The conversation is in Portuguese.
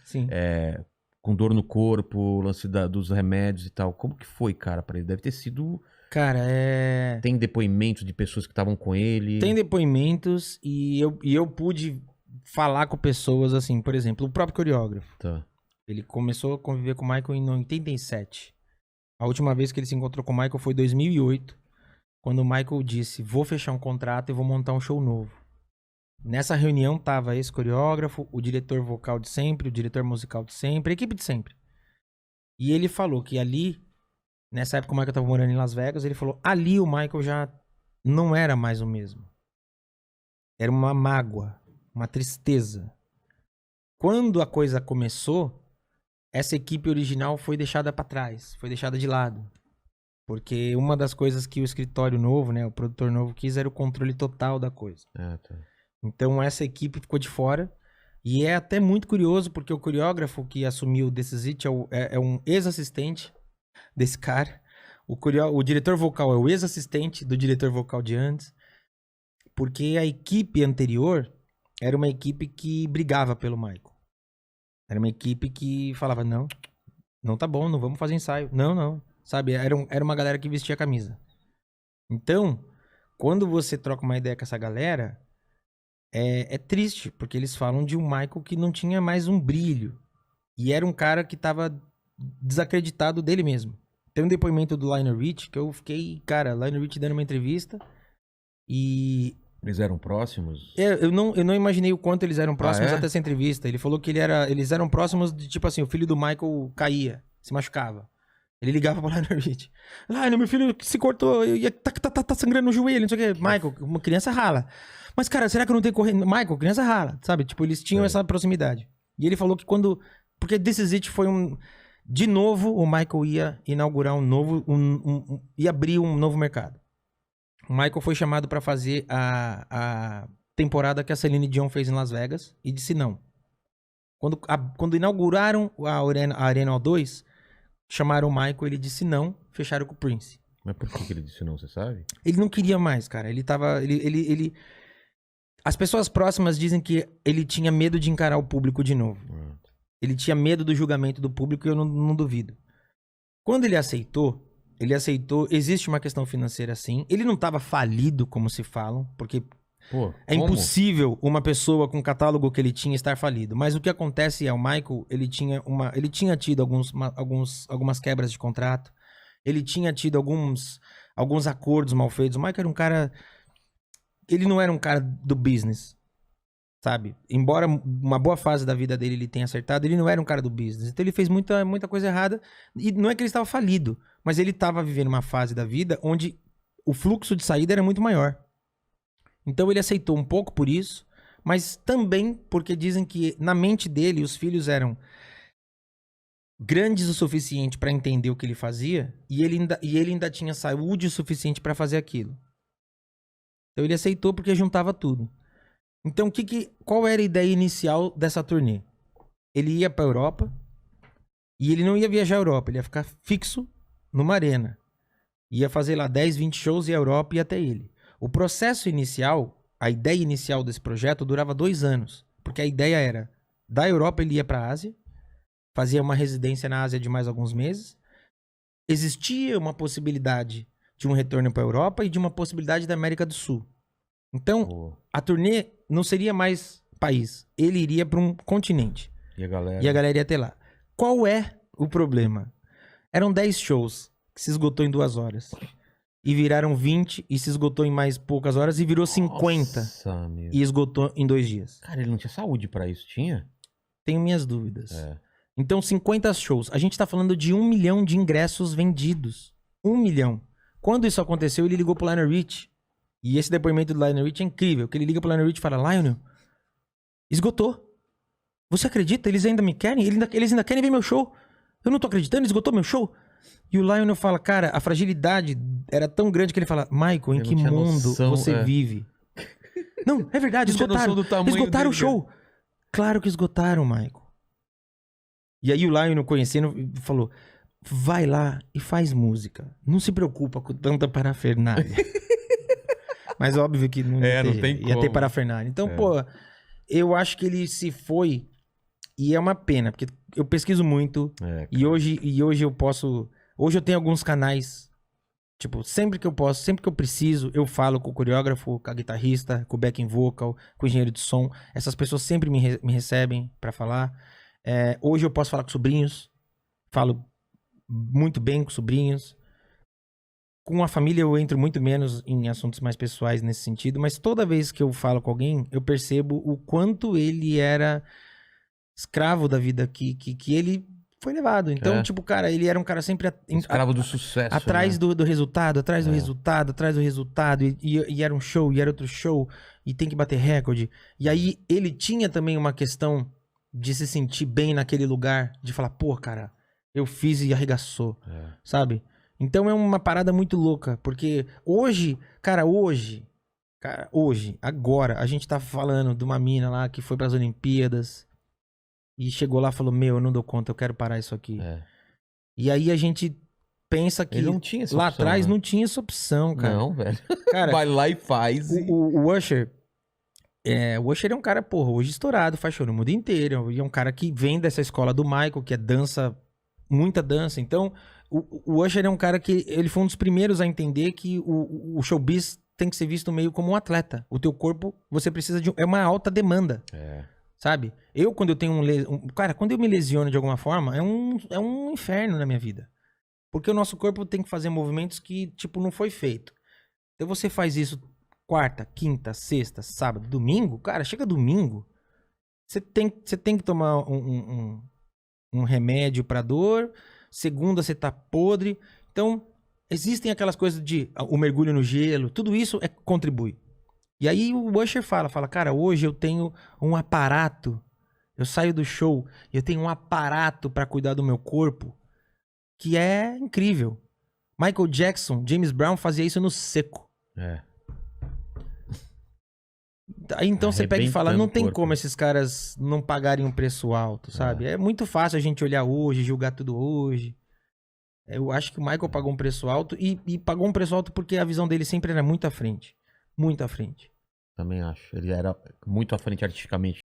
Sim. Com dor no corpo, o lance dos remédios e tal. Como que foi, cara, pra ele? Deve ter sido... Cara, Tem depoimentos de pessoas que estavam com ele? Tem depoimentos e eu pude falar com pessoas assim, por exemplo, o próprio coreógrafo. Tá. Ele começou a conviver com o Michael em 87. A última vez que ele se encontrou com o Michael foi em 2008, quando o Michael disse, vou fechar um contrato e vou montar um show novo. Nessa reunião tava esse coreógrafo, o diretor vocal de sempre, o diretor musical de sempre, a equipe de sempre. E ele falou que ali, nessa época o Michael tava morando em Las Vegas, ele falou, ali o Michael já não era mais o mesmo. Era uma mágoa, uma tristeza. Quando a coisa começou, essa equipe original foi deixada pra trás, foi deixada de lado. Porque uma das coisas que o escritório novo, né, o produtor novo quis era o controle total da coisa. Tá. Então essa equipe ficou de fora. E é até muito curioso, porque o coreógrafo que assumiu o This Is It é um ex-assistente desse cara. O diretor vocal é o ex-assistente do diretor vocal de antes. Porque a equipe anterior era uma equipe que brigava pelo Michael. Era uma equipe que falava, não tá bom, não vamos fazer ensaio. Não. Sabe, era uma galera que vestia a camisa. Então, quando você troca uma ideia com essa galera, é triste, porque eles falam de um Michael que não tinha mais um brilho. E era um cara que tava desacreditado dele mesmo. Tem um depoimento do Lionel Richie que eu fiquei, cara, Lionel Richie dando uma entrevista e... Eles eram próximos? Eu não imaginei o quanto eles eram próximos até essa entrevista. Ele falou que eles eram próximos de, tipo assim, o filho do Michael caía, se machucava. Ele ligava pro Lionel Richie. Lionel, meu filho se cortou, tá sangrando no joelho, não sei o que. Michael, uma criança rala. Mas, cara, será que eu não tenho correndo? Michael, criança rala, sabe? Tipo, eles tinham essa proximidade. E ele falou que quando... Porque This Is It foi um... De novo, o Michael ia inaugurar ia abrir um novo mercado. O Michael foi chamado pra fazer a temporada que a Celine Dion fez em Las Vegas e disse não. Quando inauguraram a Arena O2, chamaram o Michael, ele disse não, fecharam com o Prince. Mas por que ele disse não, você sabe? Ele não queria mais, cara. Ele tava... As pessoas próximas dizem que ele tinha medo de encarar o público de novo. Ele tinha medo do julgamento do público e eu não duvido. Quando ele aceitou, existe uma questão financeira sim. Ele não estava falido, como se falam, porque é impossível uma pessoa com o catálogo que ele tinha estar falido. Mas o que acontece é, o Michael, ele tinha tido algumas quebras de contrato, ele tinha tido alguns acordos mal feitos. O Michael era um cara... Ele não era um cara do business, sabe? Embora uma boa fase da vida dele ele tenha acertado, ele não era um cara do business. Então ele fez muita coisa errada. E não é que ele estava falido, mas ele estava vivendo uma fase da vida onde o fluxo de saída era muito maior. Então ele aceitou um pouco por isso, mas também porque dizem que na mente dele os filhos eram grandes o suficiente para entender o que ele fazia e ele ainda tinha saúde o suficiente para fazer aquilo. Então ele aceitou porque juntava tudo. Então qual era a ideia inicial dessa turnê? Ele ia pra Europa e ele não ia viajar à Europa, ele ia ficar fixo numa arena. Ia fazer lá 10, 20 shows e a Europa ia até ele. O processo inicial, a ideia inicial desse projeto durava 2 anos. Porque a ideia era, da Europa ele ia pra Ásia, fazia uma residência na Ásia de mais alguns meses. Existia uma possibilidade de um retorno para a Europa e de uma possibilidade da América do Sul. Então, a turnê não seria mais país. Ele iria para um continente. E a galera ia ter lá. Qual é o problema? Eram 10 shows que se esgotou em 2 horas. E viraram 20 e se esgotou em mais poucas horas e virou 50. Nossa, meu. E esgotou em 2 dias. Cara, ele não tinha saúde para isso, tinha? Tenho minhas dúvidas. Então, 50 shows. A gente tá falando de 1 milhão de ingressos vendidos. 1 milhão. Quando isso aconteceu, ele ligou pro Lionel Richie. E esse depoimento do Lionel Richie é incrível. Que ele liga pro Lionel Richie e fala, Lionel, esgotou. Você acredita? Eles ainda me querem? Eles ainda querem ver meu show. Eu não tô acreditando, esgotou meu show. E o Lionel fala, cara, a fragilidade era tão grande que ele fala, Michael, em que mundo você vive? Não, é verdade, esgotaram o show. Claro que esgotaram, Michael. E aí o Lionel, conhecendo, falou, vai lá e faz música. Não se preocupa com tanta parafernália. Mas óbvio que não ia ter parafernália. Então, pô, eu acho que ele se foi E é uma pena, porque eu pesquiso muito. É, E hoje eu posso... Hoje eu tenho alguns canais. Tipo, sempre que eu posso, sempre que eu preciso, eu falo com o coreógrafo, com a guitarrista, com o backing vocal, com o engenheiro de som. Essas pessoas sempre me recebem pra falar. Hoje eu posso falar com sobrinhos. Falo muito bem com sobrinhos. Com a família eu entro muito menos em assuntos mais pessoais nesse sentido, mas toda vez que eu falo com alguém, eu percebo o quanto ele era escravo da vida que ele foi levado. Então, tipo, cara, ele era um cara sempre escravo do sucesso. atrás né? do resultado, atrás do resultado, atrás do resultado, e era um show, e era outro show, e tem que bater recorde. E aí ele tinha também uma questão de se sentir bem naquele lugar, de falar, pô, cara, eu fiz e arregaçou, sabe? Então é uma parada muito louca, porque hoje, agora, a gente tá falando de uma mina lá que foi pras Olimpíadas e chegou lá e falou, meu, eu não dou conta, eu quero parar isso aqui. E aí a gente pensa que Ele não tinha essa lá opção, atrás né? não tinha essa opção, cara. Não, velho. Cara, Vai lá e faz. o Usher, o Usher é um cara, porra, hoje estourado, faz show no mundo inteiro. E é um cara que vem dessa escola do Michael, que é dança, muita dança. Então, o Usher é um cara que ele foi um dos primeiros a entender que o showbiz tem que ser visto meio como um atleta. O teu corpo, você precisa de... É uma alta demanda. Sabe? Quando eu tenho cara, quando eu me lesiono de alguma forma, é um inferno na minha vida. Porque o nosso corpo tem que fazer movimentos que, tipo, não foi feito. Então você faz isso quarta, quinta, sexta, sábado, domingo, cara, chega domingo, você tem que tomar um remédio pra dor, segunda você tá podre. Então, existem aquelas coisas de o mergulho no gelo, tudo isso contribui. E aí o Usher fala, cara, hoje eu tenho um aparato, eu saio do show e eu tenho um aparato pra cuidar do meu corpo que é incrível. Michael Jackson, James Brown fazia isso no seco. Aí então você pega e fala, não tem como esses caras não pagarem um preço alto, sabe? É muito fácil a gente olhar hoje, julgar tudo hoje. Eu acho que o Michael pagou um preço alto e pagou um preço alto porque a visão dele sempre era muito à frente. Muito à frente. Também acho. Ele era muito à frente artisticamente.